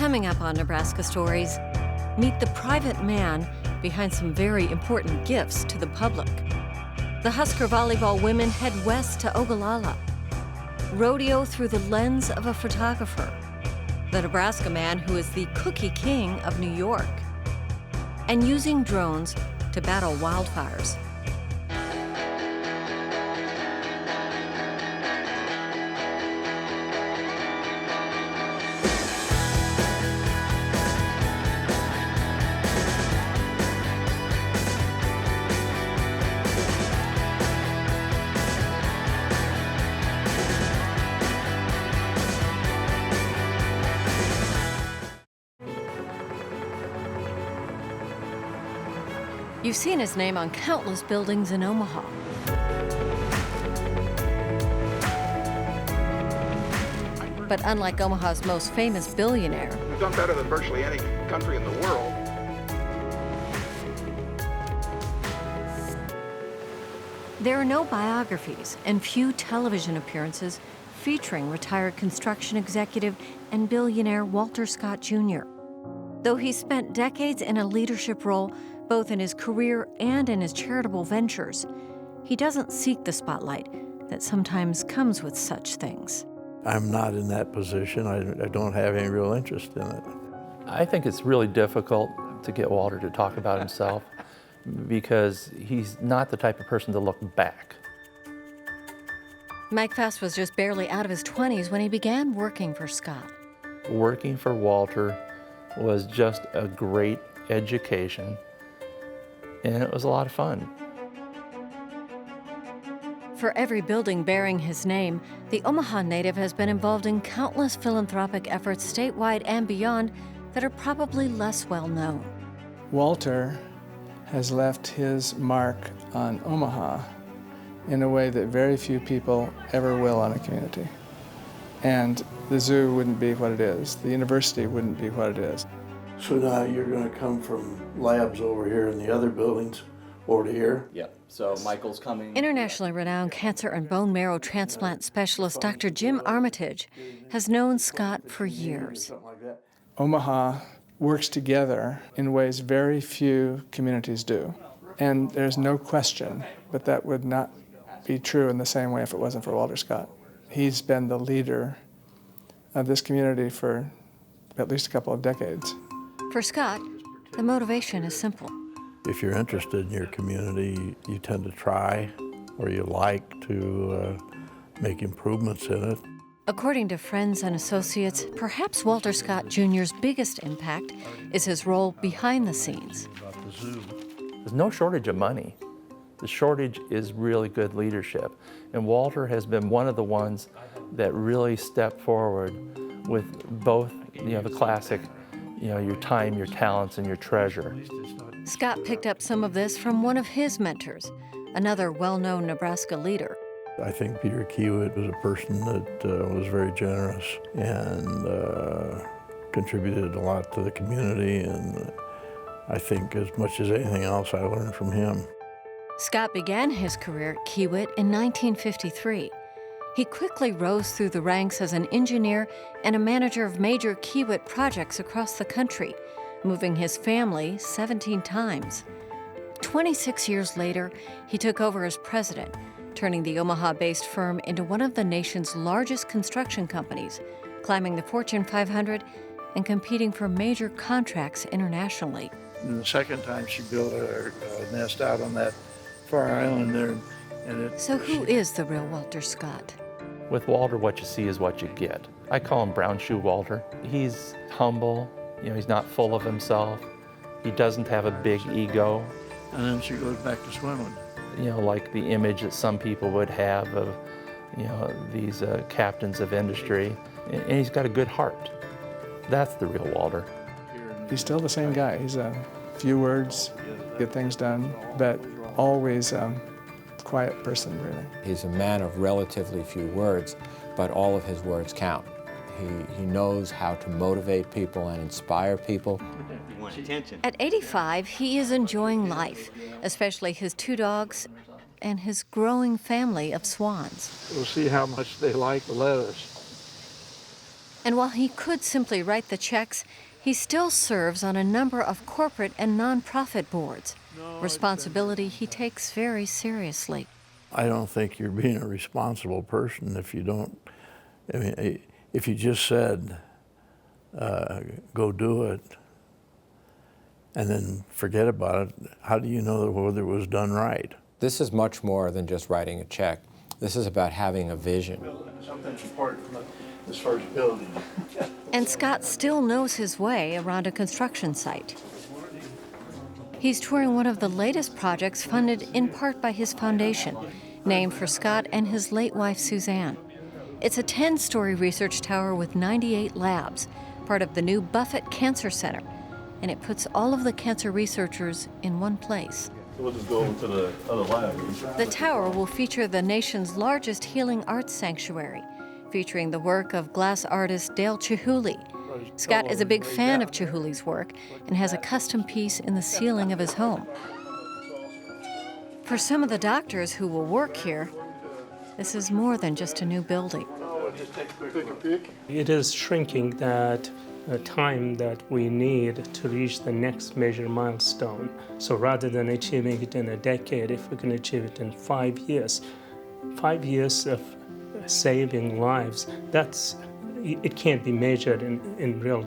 Coming up on Nebraska Stories, meet the private man behind some very important gifts to the public. The Husker volleyball women head west to Ogallala. Rodeo through the lens of a photographer. The Nebraska man who is the cookie king of New York. And using drones to battle wildfires. You've seen his name on countless buildings in Omaha. But unlike Omaha's most famous billionaire, we've done better than virtually any country in the world. There are no biographies and few television appearances featuring retired construction executive and billionaire Walter Scott Jr. Though he spent decades in a leadership role both in his career and in his charitable ventures, he doesn't seek the spotlight that sometimes comes with such things. I'm not in that position. I don't have any real interest in it. I think it's really difficult to get Walter to talk about himself because he's not the type of person to look back. Mike Fass was just barely out of his 20s when he began working for Scott. Working for Walter was just a great education, and it was a lot of fun. For every building bearing his name, the Omaha native has been involved in countless philanthropic efforts statewide and beyond that are probably less well known. Walter has left his mark on Omaha in a way that very few people ever will on a community. And the zoo wouldn't be what it is. The university wouldn't be what it is. So now you're going to come from labs over here in the other buildings over to here? Yeah, so Michael's coming. Internationally renowned cancer and bone marrow transplant specialist Dr. Jim Armitage has known Scott for years. Omaha works together in ways very few communities do. And there's no question, but that would not be true in the same way if it wasn't for Walter Scott. He's been the leader of this community for at least a couple of decades. For Scott, the motivation is simple. If you're interested in your community, you tend to try or you like to make improvements in it. According to friends and associates, perhaps Walter Scott Jr.'s biggest impact is his role behind the scenes. There's no shortage of money. The shortage is really good leadership. And Walter has been one of the ones that really stepped forward with both, the classic, your time, your talents, and your treasure. Scott picked up some of this from one of his mentors, another well-known Nebraska leader. I think Peter Kiewit was a person that was very generous and contributed a lot to the community, and I think as much as anything else I learned from him. Scott began his career at Kiewit in 1953. He quickly rose through the ranks as an engineer and a manager of major Kiewit projects across the country, moving his family 17 times. 26 years later, he took over as president, turning the Omaha-based firm into one of the nation's largest construction companies, climbing the Fortune 500 and competing for major contracts internationally. And the second time she built a nest out on that far island there. So who is the real Walter Scott? With Walter, what you see is what you get. I call him Brown Shoe Walter. He's humble, he's not full of himself. He doesn't have a big ego. And then she goes back to swimming. Like the image that some people would have of, these captains of industry. And he's got a good heart. That's the real Walter. He's still the same guy. He's a few words, get things done, but always quiet person, really. He's a man of relatively few words, but all of his words count. He knows how to motivate people and inspire people. At 85, he is enjoying life, especially his 2 dogs and his growing family of swans. We'll see how much they like the lettuce. And while he could simply write the checks, he still serves on a number of corporate and nonprofit boards, responsibility he takes very seriously. I don't think you're being a responsible person if you don't, I mean, if you just said, go do it, and then forget about it, how do you know whether it was done right? This is much more than just writing a check. This is about having a vision. Something's important as far as building. And Scott still knows his way around a construction site. He's touring one of the latest projects funded in part by his foundation, named for Scott and his late wife, Suzanne. It's a 10-story research tower with 98 labs, part of the new Buffett Cancer Center, and it puts all of the cancer researchers in one place. We'll just go over to the other lab. The tower will feature the nation's largest healing arts sanctuary, featuring the work of glass artist Dale Chihuly. Scott is a big fan of Chihuly's work and has a custom piece in the ceiling of his home. For some of the doctors who will work here, this is more than just a new building. It is shrinking that time that we need to reach the next major milestone. So rather than achieving it in a decade, if we can achieve it in 5 years, 5 years of saving lives, it can't be measured in real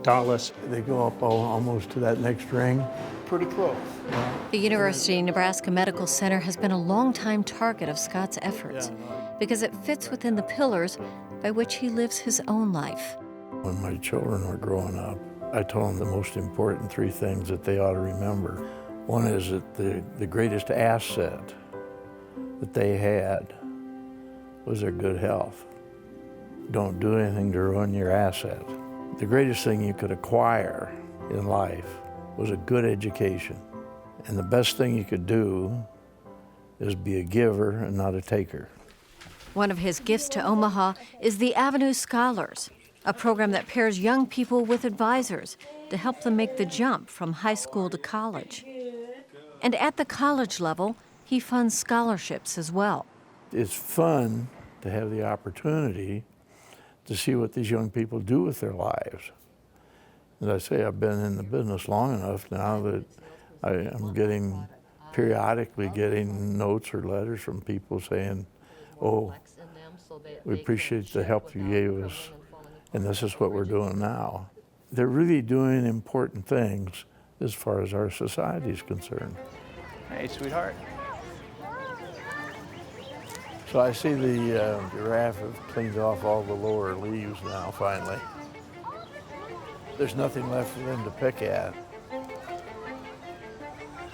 dollars. They go up almost to that next ring. Pretty close. The University of Nebraska Medical Center has been a longtime target of Scott's efforts because it fits within the pillars by which he lives his own life. When my children were growing up, I told them the most important 3 things that they ought to remember. One is that the greatest asset that they had was their good health. Don't do anything to ruin your asset. The greatest thing you could acquire in life was a good education. And the best thing you could do is be a giver and not a taker. One of his gifts to Omaha is the Avenue Scholars, a program that pairs young people with advisors to help them make the jump from high school to college. And at the college level, he funds scholarships as well. It's fun to have the opportunity to see what these young people do with their lives. As I say, I've been in the business long enough now that I'm periodically getting notes or letters from people saying, oh, we appreciate the help you gave us, and this is what we're doing now. They're really doing important things as far as our society is concerned. Hey, sweetheart. So I see the giraffe have cleaned off all the lower leaves now, finally. There's nothing left for them to pick at.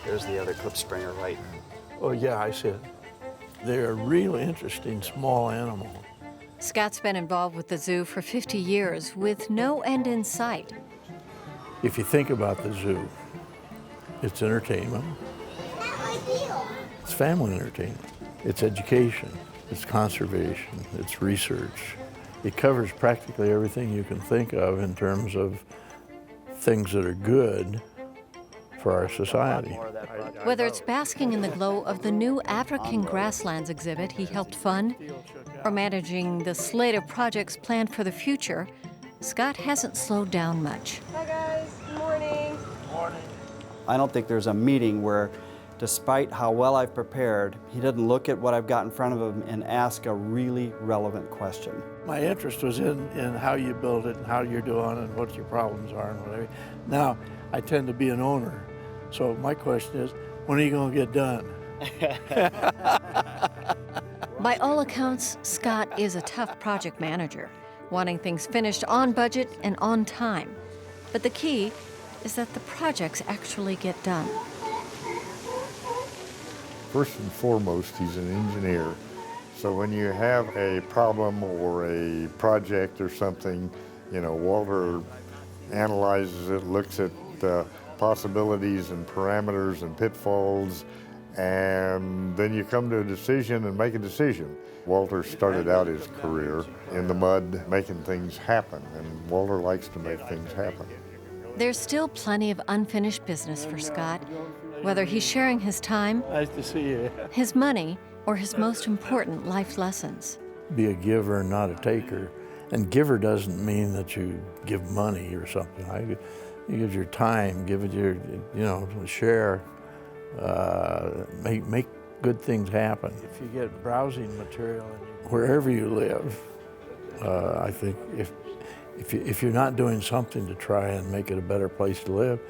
There's the other clip springer right. Oh yeah, I see it. They're a real interesting small animal. Scott's been involved with the zoo for 50 years with no end in sight. If you think about the zoo, it's entertainment, it's family entertainment, it's education, it's conservation, it's research. It covers practically everything you can think of in terms of things that are good for our society. Whether it's basking in the glow of the new African grasslands exhibit he helped fund, or managing the slate of projects planned for the future, Scott hasn't slowed down much. Hi guys, good morning. I don't think there's a meeting where, despite how well I've prepared, he doesn't look at what I've got in front of him and ask a really relevant question. My interest was in how you build it and how you're doing and what your problems are and whatever. Now, I tend to be an owner, so my question is, when are you going to get done? By all accounts, Scott is a tough project manager, wanting things finished on budget and on time. But the key is that the projects actually get done. First and foremost, he's an engineer. So when you have a problem or a project or something, Walter analyzes it, looks at possibilities and parameters and pitfalls, and then you come to a decision and make a decision. Walter started out his career in the mud making things happen, and Walter likes to make things happen. There's still plenty of unfinished business for Scott, whether he's sharing his time, Nice to see you. his money, or his most important life lessons. Be a giver and not a taker. And giver doesn't mean that you give money or something. You give your time, give it your, share, make good things happen. If you get browsing material wherever you live, I think if you're not doing something to try and make it a better place to live,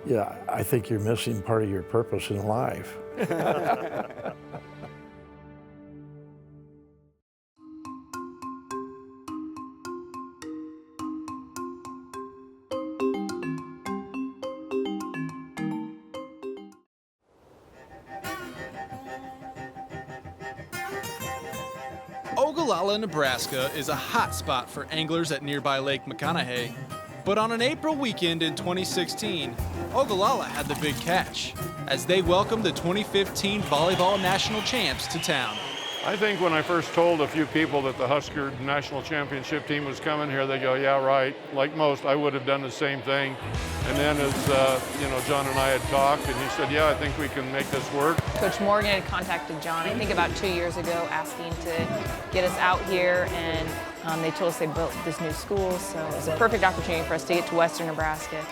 yeah, I think you're missing part of your purpose in life. Ogallala, Nebraska is a hot spot for anglers at nearby Lake McConaughey. But on an April weekend in 2016, Ogallala had the big catch as they welcomed the 2015 Volleyball National Champs to town. I think when I first told a few people that the Husker National Championship team was coming here, they go, yeah, right. Like most, I would have done the same thing. And then as, John and I had talked, and he said, yeah, I think we can make this work. Coach Morgan had contacted John, I think about 2 years ago, asking to get us out here, and they told us they built this new school, so it was a perfect opportunity for us to get to Western Nebraska.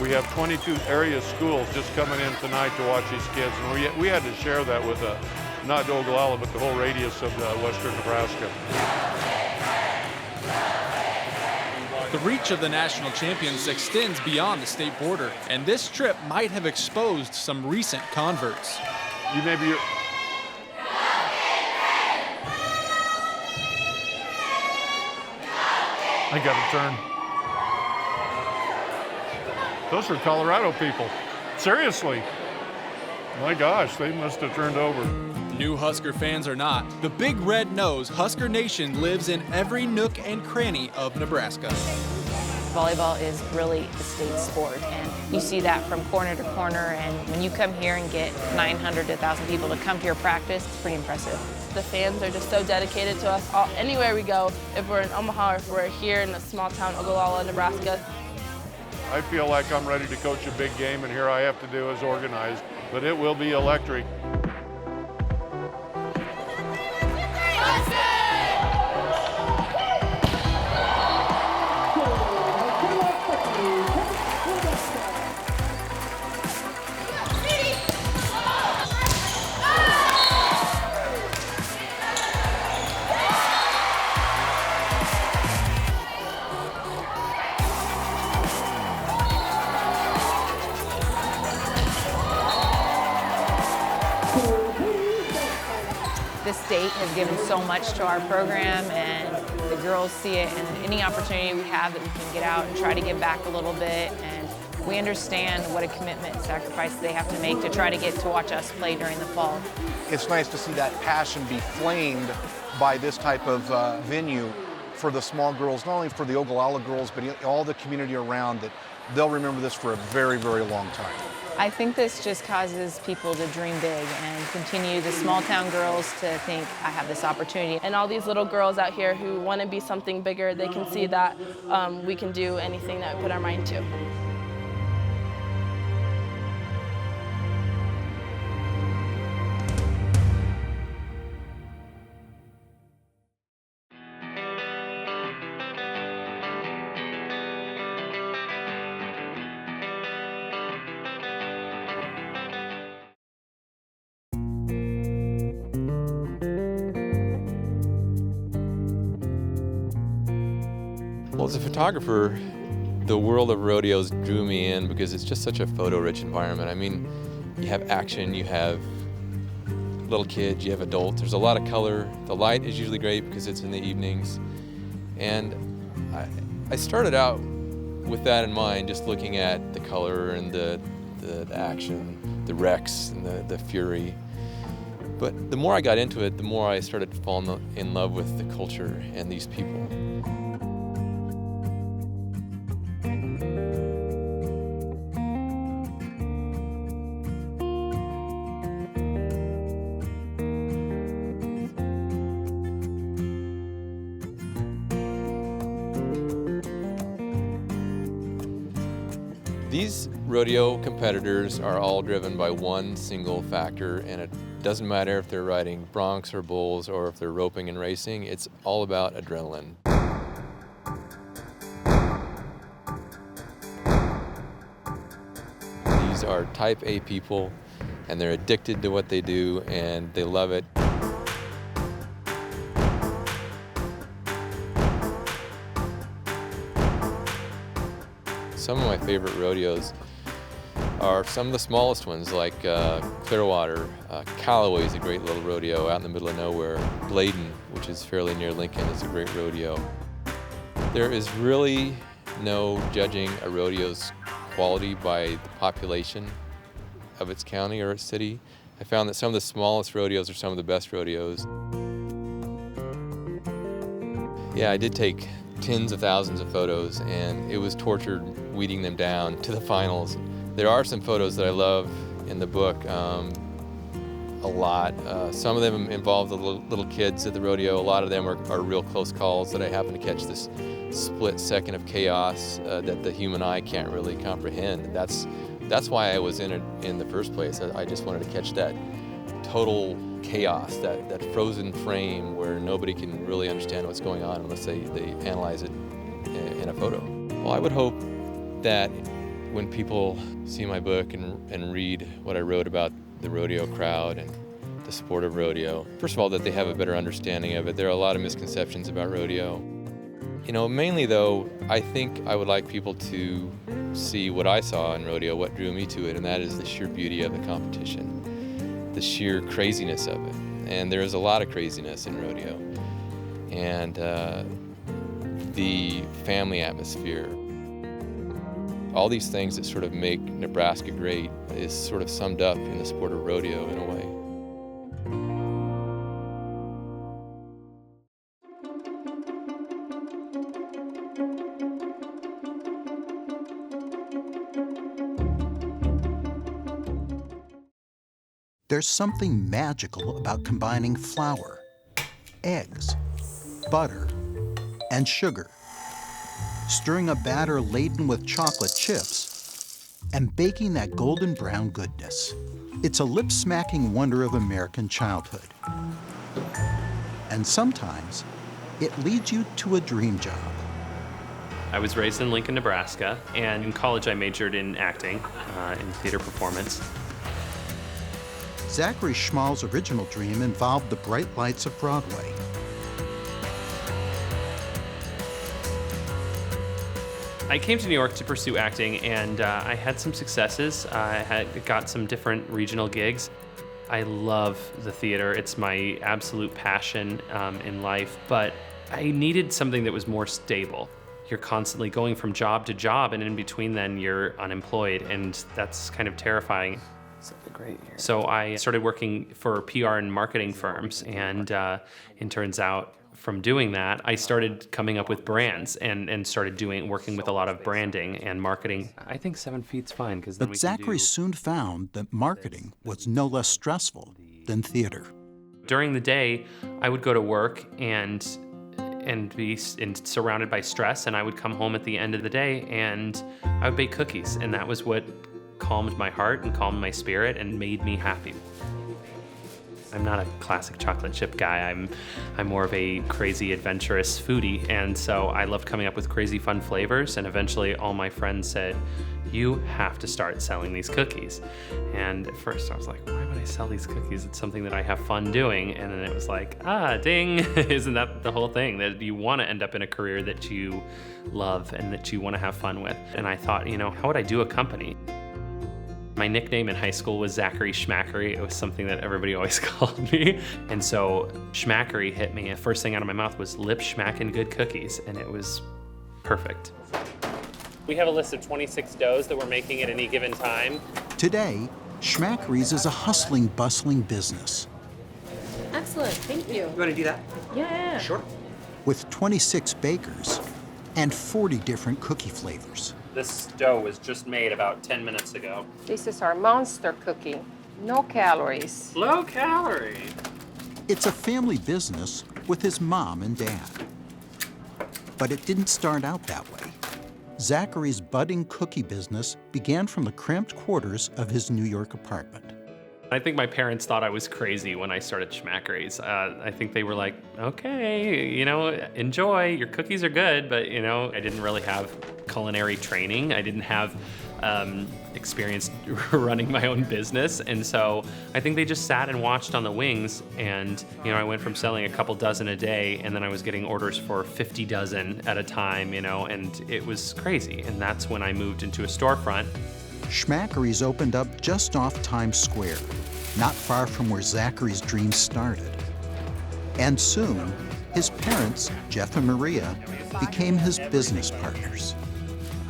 We have 22 area schools just coming in tonight to watch these kids, and we had to share that with not Ogallala, but the whole radius of Western Nebraska. The reach of the national champions extends beyond the state border, and this trip might have exposed some recent converts. I got to turn. Those are Colorado people. Seriously. My gosh, they must have turned over. New Husker fans or not, the Big Red knows Husker Nation lives in every nook and cranny of Nebraska. Volleyball is really a state sport, and you see that from corner to corner, and when you come here and get 900 to 1,000 people to come to your practice, it's pretty impressive. The fans are just so dedicated to us anywhere we go, if we're in Omaha or if we're here in a small town, Ogallala, Nebraska. I feel like I'm ready to coach a big game, and here I have to do is organize, but it will be electric. This state has given so much to our program, and the girls see it, and any opportunity we have that we can get out and try to give back a little bit, and we understand what a commitment and sacrifice they have to make to try to get to watch us play during the fall. It's nice to see that passion be flamed by this type of venue for the small girls, not only for the Ogallala girls, but all the community around, that they'll remember this for a very, very long time. I think this just causes people to dream big and continue, the small town girls to think, I have this opportunity. And all these little girls out here who want to be something bigger, they can see that we can do anything that we put our mind to. Well, as a photographer, the world of rodeos drew me in because it's just such a photo-rich environment. I mean, you have action, you have little kids, you have adults. There's a lot of color. The light is usually great because it's in the evenings. And I started out with that in mind, just looking at the color and the action, the wrecks and the fury. But the more I got into it, the more I started to fall in love with the culture and these people. These rodeo competitors are all driven by one single factor, and it doesn't matter if they're riding broncs or bulls or if they're roping and racing, it's all about adrenaline. These are type A people, and they're addicted to what they do, and they love it. Some of my favorite rodeos are some of the smallest ones, like Clearwater. Callaway is a great little rodeo out in the middle of nowhere. Bladen, which is fairly near Lincoln, is a great rodeo. There is really no judging a rodeo's quality by the population of its county or its city. I found that some of the smallest rodeos are some of the best rodeos. Yeah, I did take tens of thousands of photos, and it was torture weeding them down to the finals. There are some photos that I love in the book a lot. Some of them involve the little kids at the rodeo. A lot of them are real close calls that I happen to catch this split second of chaos that the human eye can't really comprehend. That's why I was in it in the first place. I just wanted to catch that total chaos, that frozen frame where nobody can really understand what's going on unless they analyze it in a photo. Well, I would hope that when people see my book and read what I wrote about the rodeo crowd and the sport of rodeo, first of all, that they have a better understanding of it. There are a lot of misconceptions about rodeo. You know, mainly though, I think I would like people to see what I saw in rodeo, what drew me to it, and that is the sheer beauty of the competition, the sheer craziness of it. And there is a lot of craziness in rodeo. And the family atmosphere. All these things that sort of make Nebraska great is sort of summed up in the sport of rodeo in a way. There's something magical about combining flour, eggs, butter, and sugar, stirring a batter laden with chocolate chips, and baking that golden brown goodness. It's a lip-smacking wonder of American childhood. And sometimes, it leads you to a dream job. I was raised in Lincoln, Nebraska, and in college I majored in acting, in theater performance. Zachary Schmal's original dream involved the bright lights of Broadway. I came to New York to pursue acting, and I had some successes. I had got some different regional gigs. I love the theater. It's my absolute passion in life, but I needed something that was more stable. You're constantly going from job to job, and in between then you're unemployed, and that's kind of terrifying. So I started working for PR and marketing firms, and it turns out from doing that, I started coming up with brands and started working with a lot of branding and marketing. I think 7 feet's fine, because But Zachary soon found that marketing was no less stressful than theater. During the day, I would go to work and be surrounded by stress, and I would come home at the end of the day and I would bake cookies, and that was what calmed my heart and calmed my spirit and made me happy. I'm not a classic chocolate chip guy. I'm more of a crazy, adventurous foodie, and so I loved coming up with crazy, fun flavors, and eventually all my friends said, you have to start selling these cookies. And at first I was like, why would I sell these cookies? It's something that I have fun doing. And then it was like, ding, isn't that the whole thing? That you want to end up in a career that you love and that you want to have fun with. And I thought, how would I do a company? My nickname in high school was Zachary Schmackery. It was something that everybody always called me. And so Schmackery hit me. The first thing out of my mouth was lip schmackin' good cookies, and it was perfect. We have a list of 26 doughs that we're making at any given time. Today, Schmackery's is a hustling, bustling business. Excellent, thank you. You want to do that? Yeah. Sure. With 26 bakers and 40 different cookie flavors. This dough was just made about 10 minutes ago. This is our monster cookie. No calories. Low calorie. It's a family business with his mom and dad. But it didn't start out that way. Zachary's budding cookie business began from the cramped quarters of his New York apartment. I think my parents thought I was crazy when I started Schmackery's. I think they were like, okay, you know, enjoy, your cookies are good, but you know, I didn't really have culinary training. I didn't have experience running my own business. And so I think they just sat and watched on the wings. And, you know, I went from selling a couple dozen a day, and then I was getting orders for 50 dozen at a time, you know, and it was crazy. And that's when I moved into a storefront. Schmackery's opened up just off Times Square, not far from where Zachary's dreams started. And soon, his parents, Jeff and Maria, became his business partners.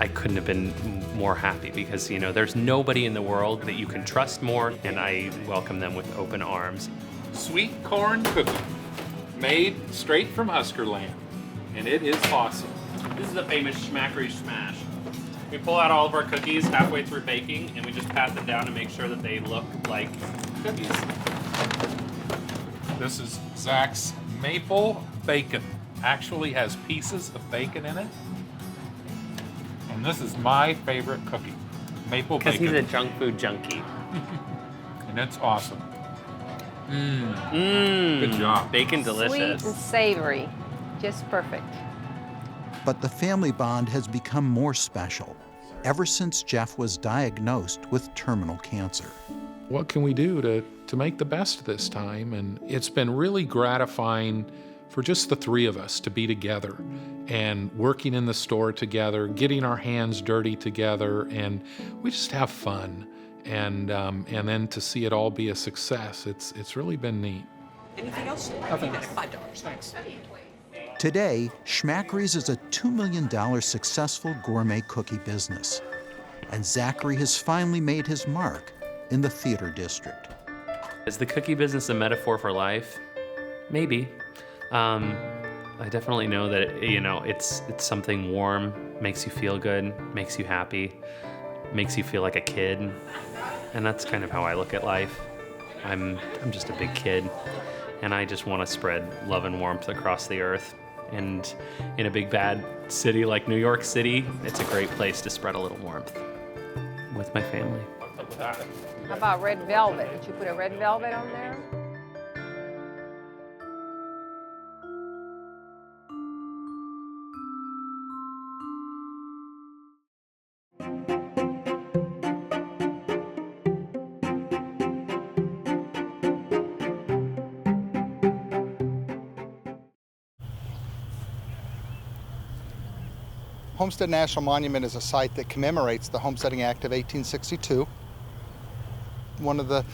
I couldn't have been more happy because, you know, there's nobody in the world that you can trust more, and I welcome them with open arms. Sweet corn cookie, made straight from Husker Land, and it is awesome. This is the famous Schmackery Smash. We pull out all of our cookies halfway through baking, and we just pat them down to make sure that they look like cookies. This is Zach's maple bacon. Actually has pieces of bacon in it. And this is my favorite cookie, maple bacon. Because he's a junk food junkie. And it's awesome. Good job. Bacon delicious. Sweet and savory, just perfect. But the family bond has become more special ever since Jeff was diagnosed with terminal cancer. What can we do to make the best this time? And it's been really gratifying for just the three of us to be together and working in the store together, getting our hands dirty together, and we just have fun. And then to see it all be a success, it's really been neat. Anything else? Nothing. $5, thanks. Today, Schmackery's is a $2 million successful gourmet cookie business. And Zachary has finally made his mark in the theater district. Is the cookie business a metaphor for life? Maybe. I definitely know that, you know, it's something warm, makes you feel good, makes you happy, makes you feel like a kid. And that's kind of how I look at life. I'm just a big kid, and I just want to spread love and warmth across the earth. And in a big bad city like New York City, it's a great place to spread a little warmth with my family. How about red velvet? Did you put a red velvet on there? Homestead National Monument is a site that commemorates the Homesteading Act of 1862. One of the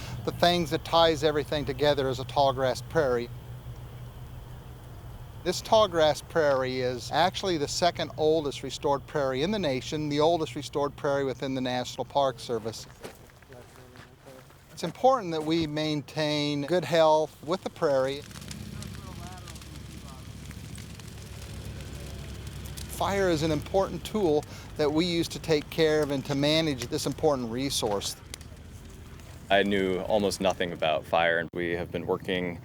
things that ties everything together is a tallgrass prairie. This tallgrass prairie is actually the second oldest restored prairie in the nation, the oldest restored prairie within the National Park Service. It's important that we maintain good health with the prairie. Fire is an important tool that we use to take care of and to manage this important resource. I knew almost nothing about fire, and we have been working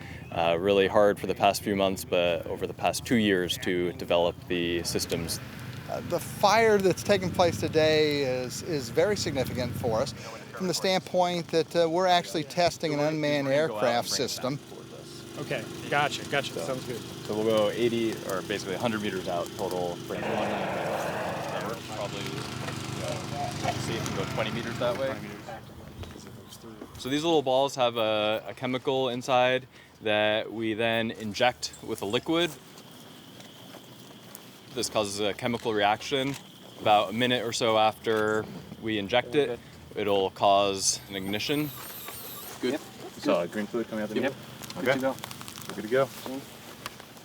really hard for the past few months, but over the past 2 years to develop the systems. The fire that's taking place today is very significant for us from the standpoint that we're actually testing an unmanned aircraft system. Okay, gotcha, sounds good. So we'll go 80 or basically 100 meters out total. Probably, see if we can go 20 meters that way. So these little balls have a chemical inside that we then inject with a liquid. This causes a chemical reaction. About a minute or so after we inject it, it'll cause an ignition. Good. Yep. So green fluid coming out the Yep. Okay. Good to go. Good to go.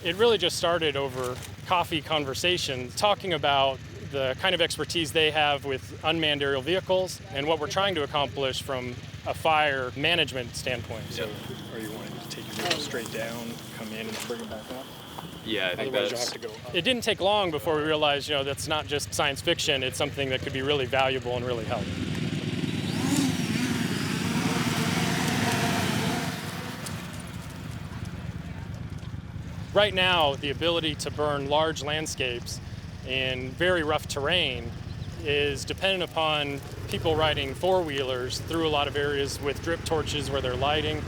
It really just started over coffee conversation, talking about the kind of expertise they have with unmanned aerial vehicles and what we're trying to accomplish from a fire management standpoint. So are you wanting to take your vehicle straight down, come in and bring it back up? Yeah, I think Otherwise you'll have to go up. It didn't take long before we realized, you know, that's not just science fiction, it's something that could be really valuable and really help. Right now, the ability to burn large landscapes in very rough terrain is dependent upon people riding four-wheelers through a lot of areas with drip torches where they're lighting.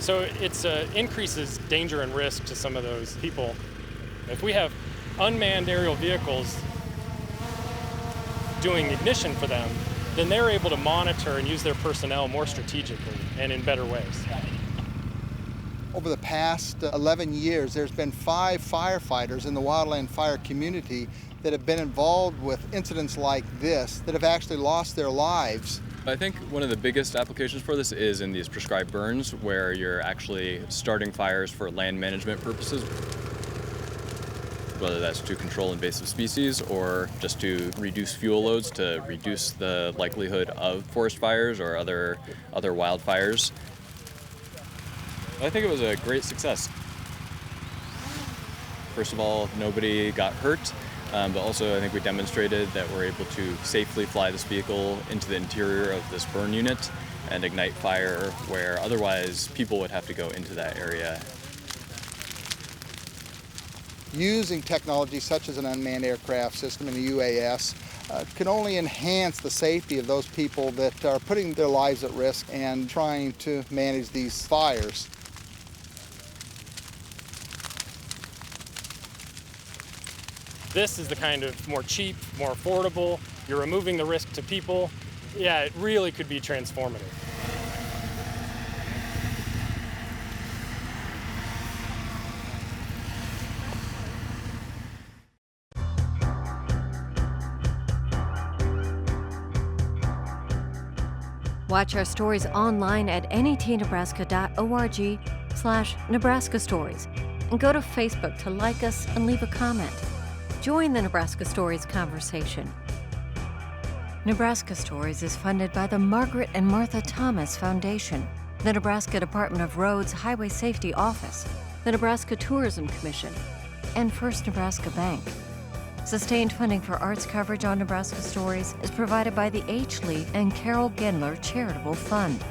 So it increases danger and risk to some of those people. If we have unmanned aerial vehicles doing ignition for them, then they're able to monitor and use their personnel more strategically and in better ways. Over the past 11 years, there's been 5 firefighters in the wildland fire community that have been involved with incidents like this that have actually lost their lives. I think one of the biggest applications for this is in these prescribed burns, where you're actually starting fires for land management purposes, whether that's to control invasive species or just to reduce fuel loads to reduce the likelihood of forest fires or other wildfires. I think it was a great success. First of all, nobody got hurt, but also I think we demonstrated that we're able to safely fly this vehicle into the interior of this burn unit and ignite fire where otherwise people would have to go into that area. Using technology such as an unmanned aircraft system and a UAS can only enhance the safety of those people that are putting their lives at risk and trying to manage these fires. This is the kind of more cheap, more affordable, you're removing the risk to people. Yeah, it really could be transformative. Watch our stories online at netnebraska.org/Nebraska Stories and go to Facebook to like us and leave a comment. Join the Nebraska Stories conversation. Nebraska Stories is funded by the Margaret and Martha Thomas Foundation, the Nebraska Department of Roads Highway Safety Office, the Nebraska Tourism Commission, and First Nebraska Bank. Sustained funding for arts coverage on Nebraska Stories is provided by the H. Lee and Carol Gendler Charitable Fund.